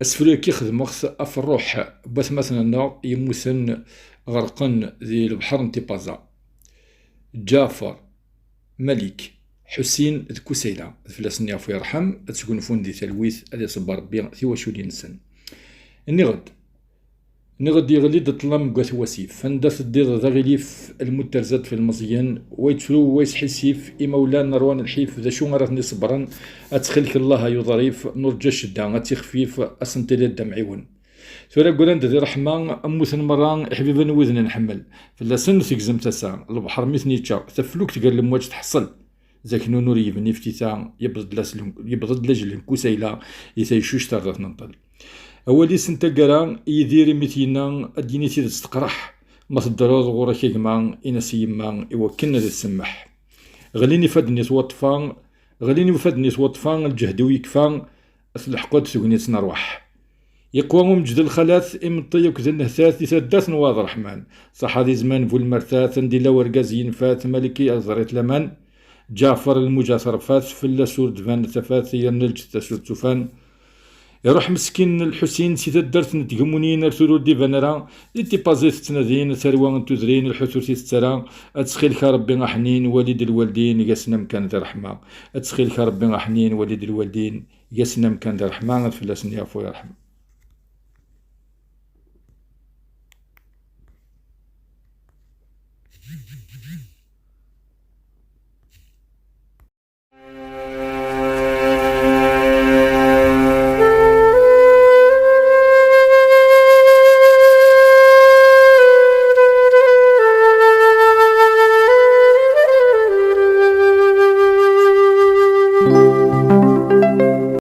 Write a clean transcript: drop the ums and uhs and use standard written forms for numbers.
أسفل كي خدمت أفروح بات مثلا يموسن غرقن ذي البحر نتيبازا جعفر ملك حسين ذ كسيلة فلاسن يعفو يرحم تسكنفون ذي تلويث أذي صبر ربي ثواشولي نسن نغد يغلي ظلام قاث وسيف فندث الدير ذا غليف المترزد في المزيان ويتسلو ويسحسيف إمولان نروان الحيف ذا شو غرتني صبرا أتخلك الله يظريف نرجى الشدة أتخفيف أسنتلي الدمعيون ثورا قولان ذي رحمة أموثن مران حبيبا وذن نحمل فلا سن تكزم تسا البحر مثني تشا ثفلوك تقال لمواج تحصل ذاك نور يبني فتيتا يبرد لجل كوسيلا يثيشوش تغرث ننطل أولي سنتا قرا يدير ميتينا أديني تيد تقرح ما تدرز غورا كيكما إنا سيما إوكنا ذي السمح غليني فادني توطفان الجهد ويكفان الحقود سوقني تنروح يقوى مجد الخلاث إمطي وكذا النهثاث يسدات نواض الرحمن صح هذي زمان فو المرثاث ندي لا ورقاز ينفاث ملكي أزريت لمن جعفر المجاسر فاث فلا سور دفان تفاث ينلج تسور تفان يروح مسكين الحسين سيتا درت نتقمونين ارتولو دي فنرا دي بازيت تنادين ثروان تدرين الحثور تتسرا اتسخيلك ربي حنين والد الوالدين ياسنا مكان ذا رحمة اتسخيلك ربي حنين والد الوالدين ياسنا مكان ذا رحمة فلاسن يعفو يرحم